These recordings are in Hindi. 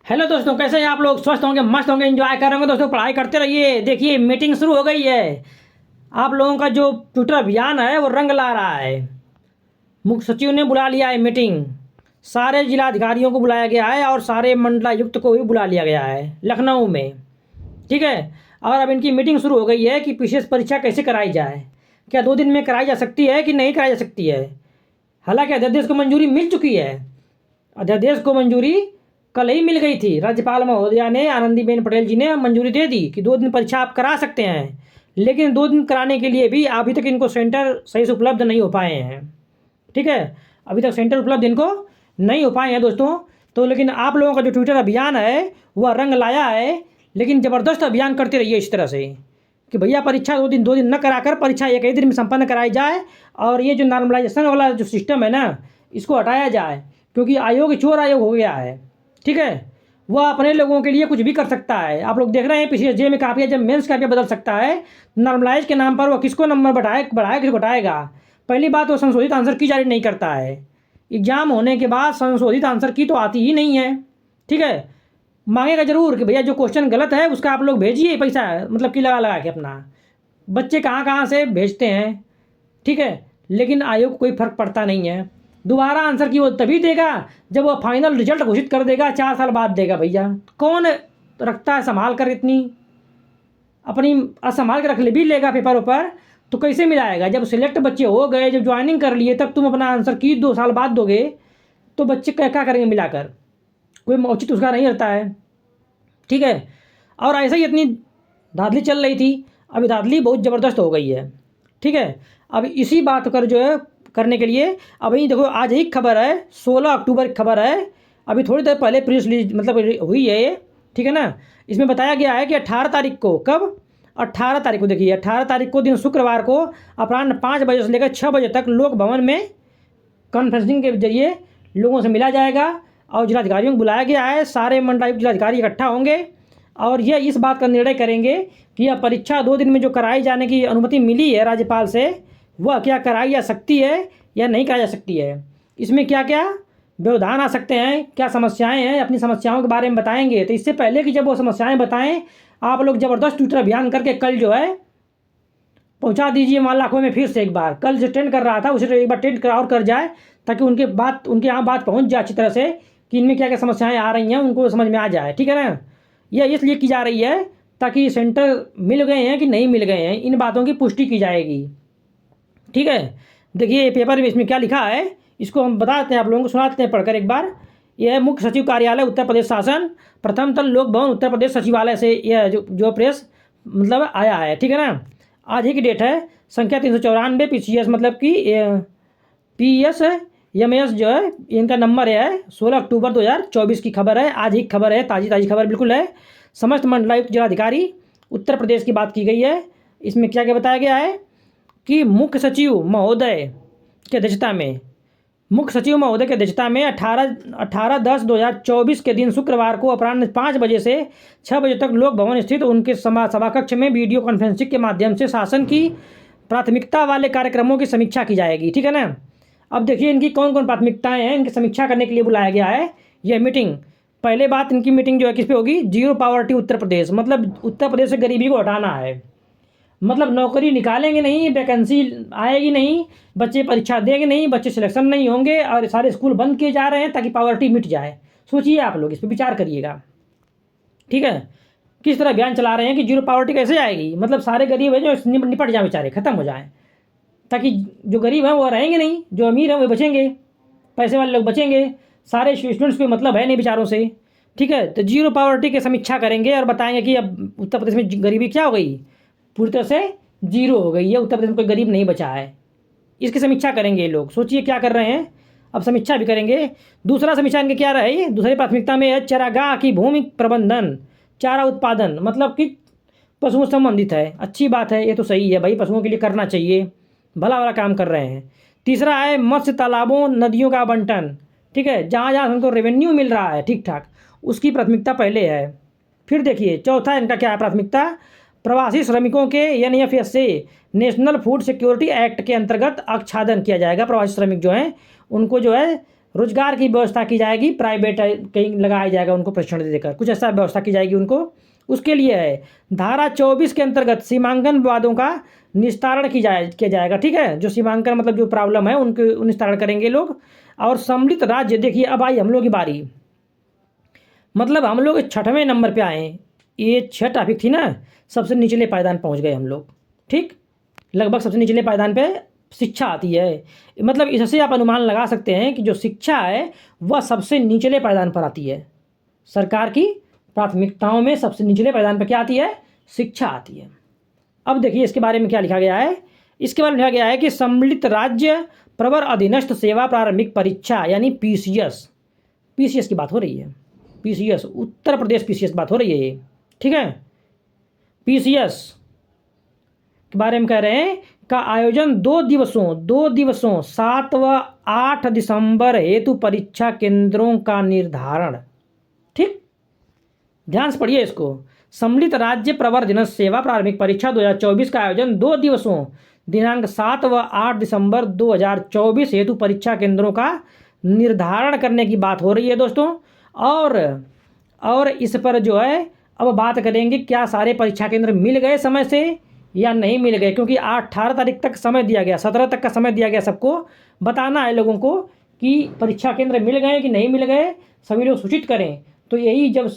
हेलो दोस्तों, कैसे हैं आप लोग? स्वस्थ होंगे, मस्त होंगे, एंजॉय कर रहे होंगे दोस्तों। पढ़ाई करते रहिए। देखिए, मीटिंग शुरू हो गई है। आप लोगों का जो ट्विटर अभियान है वो रंग ला रहा है। मुख्य सचिव ने बुला लिया है मीटिंग। सारे जिलाधिकारियों को बुलाया गया है और सारे मंडलायुक्त को भी बुला लिया गया है लखनऊ में। ठीक है। और अब इनकी मीटिंग शुरू हो गई है कि विशेष परीक्षा कैसे कराई जाए। क्या 2 दिन में कराई जा सकती है कि नहीं कराई जा सकती है। हालांकि अध्यादेश को मंजूरी मिल चुकी है। अध्यादेश को मंजूरी कल ही मिल गई थी। राज्यपाल महोदया ने, आनंदीबेन पटेल जी ने मंजूरी दे दी कि 2 दिन परीक्षा आप करा सकते हैं। लेकिन 2 दिन कराने के लिए भी अभी तक इनको सेंटर सही से उपलब्ध नहीं हो पाए हैं। ठीक है। अभी तक सेंटर उपलब्ध इनको नहीं हो पाए हैं दोस्तों। तो लेकिन आप लोगों का जो ट्विटर अभियान है वह रंग लाया है। लेकिन ज़बरदस्त अभियान करते रहिए इस तरह से कि भैया परीक्षा 2 दिन न कराकर परीक्षा एक ही दिन में संपन्न कराई जाए। और ये जो नॉर्मलाइजेशन वाला जो सिस्टम है ना, इसको हटाया जाए, क्योंकि आयोग चोर आयोग हो गया है। ठीक है। वह अपने लोगों के लिए कुछ भी कर सकता है। आप लोग देख रहे हैं पिछले जे में कापियाँ, जब मेंस कापियाँ बदल सकता है, नॉर्मलाइज के नाम पर वह किसको नंबर बढ़ाए किसको घटाएगा। पहली बात, वो संशोधित आंसर की जारी नहीं करता है। एग्जाम होने के बाद संशोधित आंसर की तो आती ही नहीं है। ठीक है। मांगेगा जरूर कि भैया जो क्वेश्चन गलत है उसका आप लोग भेजिए पैसा, मतलब कि लगा लगा के अपना। बच्चे कहाँ कहाँ से भेजते हैं। ठीक है। लेकिन आयोग को कोई फर्क पड़ता नहीं है। दोबारा आंसर की वो तभी देगा जब वो फाइनल रिजल्ट घोषित कर देगा। 4 साल बाद देगा भैया। कौन रखता है संभाल कर इतनी, अपनी असंभाल के रख ले भी लेगा पेपर ऊपर, तो कैसे मिलाएगा। जब सिलेक्ट बच्चे हो गए, जब ज्वाइनिंग कर लिए, तब तुम अपना आंसर की 2 साल बाद दोगे तो बच्चे क्या क्या करेंगे मिलाकर। कोई औचित्य उसका नहीं रहता है। ठीक है। और ऐसे ही इतनी धांधली चल रही थी, अभी धांधली बहुत ज़बरदस्त हो गई है। ठीक है। अब इसी बात कर जो है करने के लिए अभी देखो, आज ही खबर है, 16 अक्टूबर की खबर है। अभी थोड़ी देर पहले प्रेस रिलीज मतलब हुई है ये। ठीक है ना। इसमें बताया गया है कि 18 तारीख को, कब, 18 तारीख को, देखिए 18 तारीख को दिन शुक्रवार को अपराह्न 5 बजे से लेकर 6 बजे तक लोक भवन में कॉन्फ्रेंसिंग के जरिए लोगों से मिला जाएगा। और जिलाधिकारियों को बुलाया गया है। सारे मंडलायुक्त जिलाधिकारी इकट्ठा होंगे और ये इस बात का निर्णय करेंगे कि यह परीक्षा 2 दिन में जो कराई जाने की अनुमति मिली है राज्यपाल से, वह क्या कराई जा सकती है या नहीं कराई जा सकती है। इसमें क्या क्या व्यवधान आ सकते हैं, क्या समस्याएं हैं, अपनी समस्याओं के बारे में बताएंगे। तो इससे पहले कि जब वो समस्याएं बताएं, आप लोग ज़बरदस्त ट्विटर अभियान करके कल जो है पहुंचा दीजिए मान लाखों में। फिर से एक बार, कल जो ट्रेंड कर रहा था उसे एक बार ट्रेंड और कर जाए, ताकि उनके यहाँ बात पहुँच जाए अच्छी तरह से कि इनमें क्या क्या समस्याएं आ रही हैं, उनको समझ में आ जाए। ठीक है ना। यह इसलिए की जा रही है ताकि सेंटर मिल गए हैं कि नहीं मिल गए हैं, इन बातों की पुष्टि की जाएगी। ठीक है। देखिए पेपर में इसमें क्या लिखा है, इसको हम बताते हैं, आप लोगों को सुनाते हैं पढ़कर एक बार। यह है मुख्य सचिव कार्यालय उत्तर प्रदेश शासन, प्रथम तल लोक भवन उत्तर प्रदेश सचिवालय से यह जो प्रेस मतलब आया है। ठीक है ना। आज ही की डेट है, संख्या 394 PCS, मतलब कि PSMS जो है इनका नंबर है 16 अक्टूबर 2024 की खबर है। आज ही खबर है, ताज़ी ताज़ी खबर बिल्कुल है। समस्त मंडलायुक्त जिलाधिकारी उत्तर प्रदेश की बात की गई है। इसमें क्या क्या बताया गया है कि मुख्य सचिव महोदय की अध्यक्षता में 18/10/2024 के दिन शुक्रवार को अपराह्न 5 बजे से 6 बजे तक लोक भवन स्थित उनके सभा कक्ष में वीडियो कॉन्फ्रेंसिंग के माध्यम से शासन की प्राथमिकता वाले कार्यक्रमों की समीक्षा की जाएगी। ठीक है ना। अब देखिए इनकी कौन कौन प्राथमिकताएं हैं, इनकी समीक्षा करने के लिए बुलाया गया है यह मीटिंग। पहले बात, इनकी मीटिंग जो है किस पे होगी, जीरो पावर्टी उत्तर प्रदेश, मतलब उत्तर प्रदेश से गरीबी को हटाना है। मतलब नौकरी निकालेंगे नहीं, वैकेंसी आएगी नहीं, बच्चे परीक्षा देंगे नहीं, बच्चे सिलेक्शन नहीं होंगे और सारे स्कूल बंद किए जा रहे हैं ताकि पावर्टी मिट जाए। सोचिए आप लोग, इस पर विचार करिएगा। ठीक है। किस तरह अभियान चला रहे हैं कि जीरो पावर्टी कैसे आएगी, मतलब सारे गरीब है जो निपट जाए, बेचारे खत्म हो जाएं, ताकि जो गरीब हैं वो रहेंगे नहीं, जो अमीर हैं वो बचेंगे, पैसे वाले लोग बचेंगे, सारे स्टूडेंट्स को मतलब है नहीं बेचारों से। ठीक है। तो जीरो पावर्टी की समीक्षा करेंगे और बताएंगे कि अब उत्तर प्रदेश में गरीबी क्या हो गई, पूरी तरह से जीरो हो गई है, उत्तर प्रदेश में कोई गरीब नहीं बचा है। इसकी समीक्षा करेंगे ये लोग। सोचिए क्या कर रहे हैं, अब समीक्षा भी करेंगे। दूसरा समीक्षा इनके क्या रहे, दूसरी प्राथमिकता में है चरागाह की भूमि प्रबंधन, चारा उत्पादन, मतलब कि पशुओं से संबंधित है। अच्छी बात है, ये तो सही है भाई, पशुओं के लिए करना चाहिए, भला भला काम कर रहे हैं। तीसरा है मत्स्य तालाबों नदियों का आवंटन। ठीक है। जहाँ जहाँ उनको रेवेन्यू मिल रहा है ठीक ठाक, उसकी प्राथमिकता पहले है। फिर देखिए चौथा इनका क्या है प्राथमिकता, प्रवासी श्रमिकों के NFS से नेशनल फूड सिक्योरिटी एक्ट के अंतर्गत आच्छादन किया जाएगा। प्रवासी श्रमिक जो हैं उनको जो है रोजगार की व्यवस्था की जाएगी, प्राइवेट कहीं लगाया जाएगा उनको प्रशिक्षण दे देकर, कुछ ऐसा व्यवस्था की जाएगी उनको। उसके लिए है धारा 24 के अंतर्गत सीमांकन विवादों का निस्तारण किया जाएगा। ठीक है, जो सीमांकन मतलब जो प्रॉब्लम है उनके निस्तारण करेंगे लोग। और सम्मिलित राज्य, देखिए अब आई हम लोग की बारी, मतलब हम लोग 6वें नंबर पे आए। ये 6 टॉपिक थी ना, सबसे निचले पायदान पहुंच गए हम लोग। ठीक, लगभग सबसे निचले पायदान पे शिक्षा आती है। मतलब इससे आप अनुमान लगा सकते हैं कि जो शिक्षा है वह सबसे निचले पायदान पर आती है। सरकार की प्राथमिकताओं में सबसे निचले पायदान पर क्या आती है? शिक्षा आती है। अब देखिए इसके बारे में क्या लिखा गया है। इसके बारे में लिखा गया है कि सम्मिलित राज्य प्रवर अधीनस्थ सेवा प्रारंभिक परीक्षा यानी पीसीएस की बात हो रही है। पीसीएस, उत्तर प्रदेश पीसीएस बात हो रही है ये। ठीक है, पीसीएस के बारे में कह रहे हैं का आयोजन 2 दिवसों 7 व 8 दिसंबर हेतु परीक्षा केंद्रों का निर्धारण। ठीक, ध्यान से पढ़िए इसको। सम्मिलित राज्य प्रवर अधीनस्थ सेवा प्रारंभिक परीक्षा 2024 का आयोजन 2 दिवसों दिनांक 7 व 8 दिसंबर 2024 हेतु परीक्षा केंद्रों का निर्धारण करने की बात हो रही है दोस्तों। और इस पर जो है अब बात करेंगे क्या सारे परीक्षा केंद्र मिल गए समय से या नहीं मिल गए, क्योंकि 18 तारीख तक समय दिया गया, 17 तक का समय दिया गया। सबको बताना है लोगों को कि परीक्षा केंद्र मिल गए कि नहीं मिल गए, सभी लोग सूचित करें। तो यही जब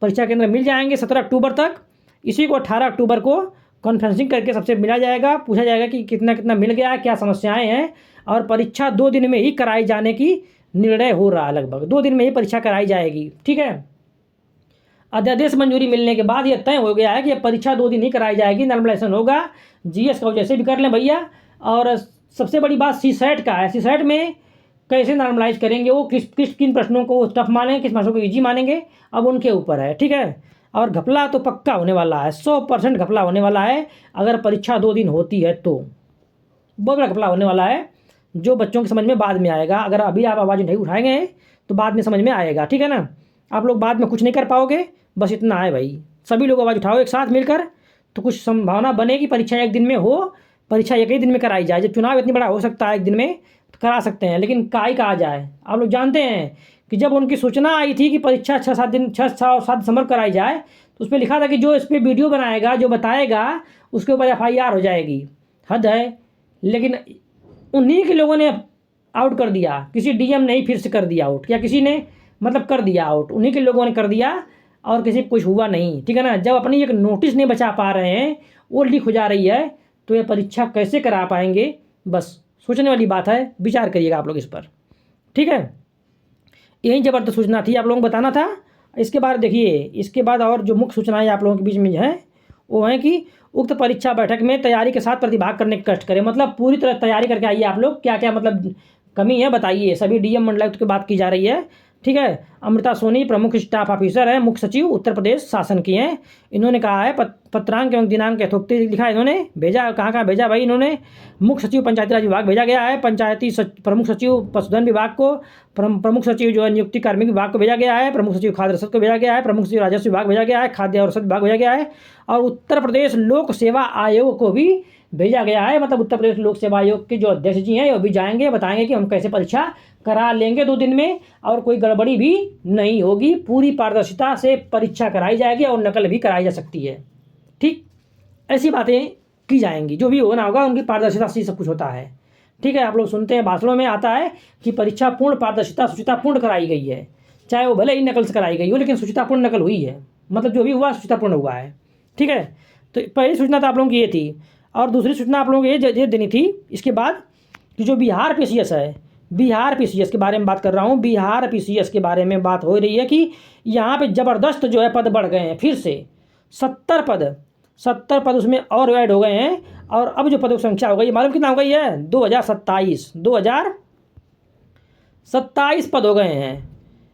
परीक्षा केंद्र मिल जाएंगे 17 अक्टूबर तक, इसी को 18 अक्टूबर को कॉन्फ्रेंसिंग करके सबसे मिला जाएगा, पूछा जाएगा कि कितना कितना मिल गया, क्या समस्याएं हैं। और परीक्षा 2 दिन में ही कराई जाने की निर्णय हो रहा है, लगभग 2 दिन में ही परीक्षा कराई जाएगी। ठीक है, अध्यादेश मंजूरी मिलने के बाद यह तय हो गया है कि यह परीक्षा 2 दिन ही कराई जाएगी, नॉर्मलाइजेशन होगा। जीएस का जैसे भी कर लें भैया। और सबसे बड़ी बात सीसैट का है। सीसैट में कैसे नॉर्मलाइज करेंगे, वो किन प्रश्नों को टफ मानेंगे, किस प्रश्नों को ईजी मानेंगे, अब उनके ऊपर है। ठीक है, और घपला तो पक्का होने वाला है, 100% घपला होने वाला है। अगर परीक्षा 2 दिन होती है तो बहुत बड़ा घपला होने वाला है, जो बच्चों की समझ में बाद में आएगा। अगर अभी आप आवाज़ नहीं उठाएंगे तो बाद में समझ में आएगा। ठीक है ना, आप लोग बाद में कुछ नहीं कर पाओगे, बस इतना है भाई। सभी लोग आवाज़ उठाओ एक साथ मिलकर, तो कुछ संभावना बनेगी परीक्षा 1 दिन में हो, परीक्षा 1 ही दिन में कराई जाए। जब चुनाव इतनी बड़ा हो सकता है 1 दिन में तो करा सकते हैं, लेकिन काई कहा जाए। आप लोग जानते हैं कि जब उनकी सूचना आई थी कि परीक्षा 6-7 दिसंबर कराई जाए, तो उस पर लिखा था कि जो इस पर वीडियो बनाएगा, जो बताएगा, उसके ऊपर FIR हो जाएगी। हद है। लेकिन उन्हीं के लोगों ने आउट कर दिया, किसी DM ने ही फिर से कर दिया आउट, या किसी ने मतलब कर दिया आउट, उन्हीं के लोगों ने कर दिया और किसी को कुछ हुआ नहीं। ठीक है ना, जब अपनी एक नोटिस नहीं बचा पा रहे हैं, वो लीक हो जा रही है, तो ये परीक्षा कैसे करा पाएंगे? बस सोचने वाली बात है, विचार करिएगा आप लोग इस पर। ठीक है, यही जबरदस्त सूचना थी, आप लोगों को बताना था। इसके बाद देखिए, इसके बाद और जो मुख्य सूचनाएं आप लोगों के बीच में है वो है कि उक्त परीक्षा बैठक में तैयारी के साथ प्रतिभाग करने का कष्ट करें। मतलब पूरी तरह तैयारी करके आइए आप लोग। क्या क्या मतलब कमी है बताइए। सभी DM मंडलायुक्त की बात की जा रही है। ठीक है, अमृता सोनी प्रमुख स्टाफ ऑफिसर हैं, मुख्य सचिव उत्तर प्रदेश शासन की हैं। इन्होंने कहा है पत्रांक एवं दिनांक यथोक्ति लिखा है इन्होंने, भेजा कहाँ भेजा भाई इन्होंने। मुख्य सचिव पंचायती राज विभाग भेजा गया है, प्रमुख सचिव पशुधन विभाग को, प्रमुख सचिव जो है नियुक्ति कार्मिक विभाग को भेजा गया है, प्रमुख सचिव खाद्य रसद को भेजा गया है, प्रमुख सचिव राजस्व विभाग भेजा गया है, खाद्य और रसद विभाग भेजा गया है, और उत्तर प्रदेश लोक सेवा आयोग को भी भेजा गया है। मतलब उत्तर प्रदेश लोक सेवा आयोग के जो अध्यक्ष जी हैं वो भी जाएंगे, बताएंगे कि हम कैसे परीक्षा करा लेंगे 2 दिन में, और कोई गड़बड़ी भी नहीं होगी, पूरी पारदर्शिता से परीक्षा कराई जाएगी और नकल भी कराई जा सकती है। ठीक, ऐसी बातें की जाएंगी, जो भी होना होगा उनकी पारदर्शिता से सब कुछ होता है। ठीक है, आप लोग सुनते हैं भाषणों में आता है कि परीक्षा पूर्ण पारदर्शिता शुचितापूर्ण कराई गई है, चाहे वो भले ही नकल से कराई गई हो, लेकिन शुचितापूर्ण नकल हुई है, मतलब जो भी हुआ शुचितापूर्ण हुआ है। ठीक है, तो पहली सूचना तो आप लोगों की ये थी। और दूसरी सूचना आप लोगों को ये देनी थी इसके बाद कि जो बिहार PCS है, बिहार PCS के बारे में बात कर रहा हूँ। बिहार PCS के बारे में बात हो रही है कि यहाँ पे ज़बरदस्त जो है पद बढ़ गए हैं, फिर से 70 पद उसमें और ऐड हो गए हैं। और अब जो पदों की संख्या हो गई, मालूम कितना हो गई है? 2027 पद हो गए हैं।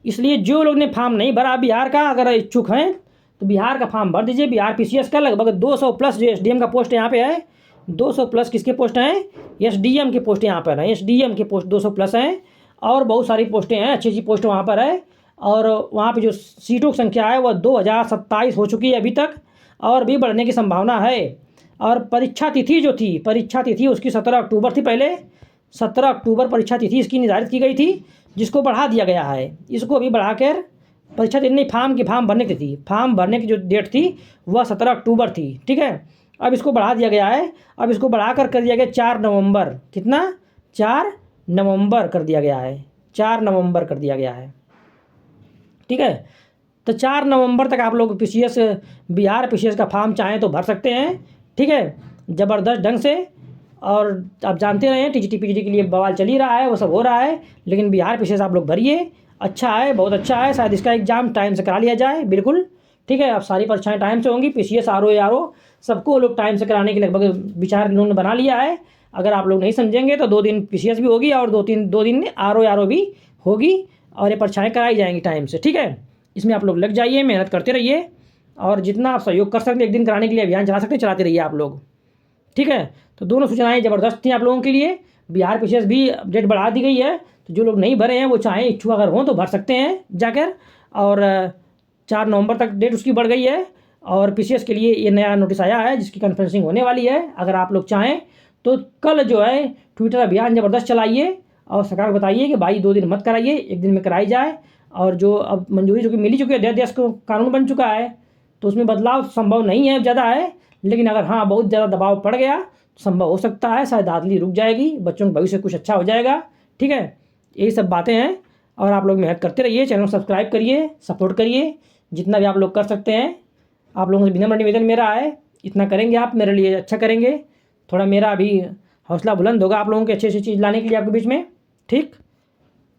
इसलिए जो लोग ने फॉर्म नहीं भरा बिहार का, अगर इच्छुक हैं तो बिहार का फॉर्म भर दीजिए। बिहार PCS का लगभग 200 प्लस जो SDM का पोस्ट यहाँ पे है, 200 प्लस किसके पोस्ट हैं? SDM के पोस्ट यहाँ पर हैं, SDM के पोस्ट 200 प्लस हैं, और बहुत सारी पोस्टें हैं, अच्छी अच्छी पोस्ट वहाँ पर है। और वहाँ पे जो सीटों की संख्या है वह 2027 हो चुकी है अभी तक, और भी बढ़ने की संभावना है। और परीक्षा तिथि जो थी, उसकी 17 अक्टूबर थी पहले, 17 अक्टूबर परीक्षा तिथि इसकी निर्धारित की गई थी, जिसको बढ़ा दिया गया है। इसको अभी बढ़ाकर परीक्षा तिथि नहीं, फॉर्म भरने की थी, फॉर्म भरने की जो डेट थी वह 17 अक्टूबर थी, ठीक है। अब इसको बढ़ा दिया गया है, अब इसको बढ़ाकर कर दिया गया 4 नवंबर। कितना? 4 नवंबर कर दिया गया है, 4 नवंबर कर दिया गया है, ठीक है। तो 4 नवंबर तक आप लोग पीसीएस, बिहार पीसीएस का फॉर्म चाहें तो भर सकते हैं, ठीक है, ज़बरदस्त ढंग से। और आप जानते रहे हैं टीजीटी पीजीटी के लिए बवाल चल ही रहा है, वो सब हो रहा है, लेकिन बिहार पीसीएस आप लोग भरिए, अच्छा है, बहुत अच्छा है। शायद इसका एग्ज़ाम टाइम से करा लिया जाए, बिल्कुल ठीक है। अब सारी परीक्षाएं टाइम से होंगी, पीसीएस आरओ सबको लोग टाइम से कराने के लगभग विचार इन्होंने बना लिया है। अगर आप लोग नहीं समझेंगे तो 2 दिन पीसीएस भी होगी और 2 दिन आरओ भी होगी, और ये परीक्षाएँ कराई जाएंगी टाइम से, ठीक है। इसमें आप लोग लग जाइए, मेहनत करते रहिए, और जितना आप सहयोग कर सकते हैं, एक दिन कराने के लिए अभियान चला सकते हैं, चलाते रहिए आप लोग, ठीक है। तो दोनों सूचनाएं ज़बरदस्त थी आप लोगों के लिए। बिहार पीसीएस भी डेट बढ़ा दी गई है, तो जो लोग नहीं भरे हैं वो चाहें इच्छुक अगर हों तो भर सकते हैं जाकर। और 4 नवंबर तक डेट उसकी बढ़ गई है, और पीसीएस के लिए ये नया नोटिस आया है जिसकी कॉन्फ्रेंसिंग होने वाली है। अगर आप लोग चाहें तो कल जो है ट्विटर अभियान ज़बरदस्त चलाइए, और सरकार को बताइए कि भाई 2 दिन मत कराइए, 1 दिन में कराई जाए। और जो अब मंजूरी जो कि मिली चुकी है, अध्यादेश को कानून बन चुका है, तो उसमें बदलाव संभव नहीं है ज़्यादा है, लेकिन अगर हाँ बहुत ज़्यादा दबाव पड़ गया तो संभव हो सकता है, शायद दादली रुक जाएगी, बच्चों का भविष्य कुछ अच्छा हो जाएगा, ठीक है। यही सब बातें हैं, और आप लोग मेहनत करते रहिए, चैनल को सब्सक्राइब करिए, सपोर्ट करिए, जितना भी आप लोग कर सकते हैं। आप लोगों से विनम्र निवेदन मेरा है, इतना करेंगे आप मेरे लिए अच्छा करेंगे, थोड़ा मेरा अभी हौसला बुलंद होगा आप लोगों की अच्छी अच्छी चीज़ लाने के लिए आपके बीच में, ठीक।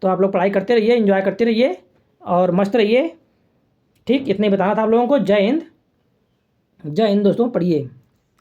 तो आप लोग पढ़ाई करते रहिए, एंजॉय करते रहिए और मस्त रहिए, ठीक। इतना ही बताना था आप लोगों को। जय हिंद, जय हिंद दोस्तों, पढ़िए।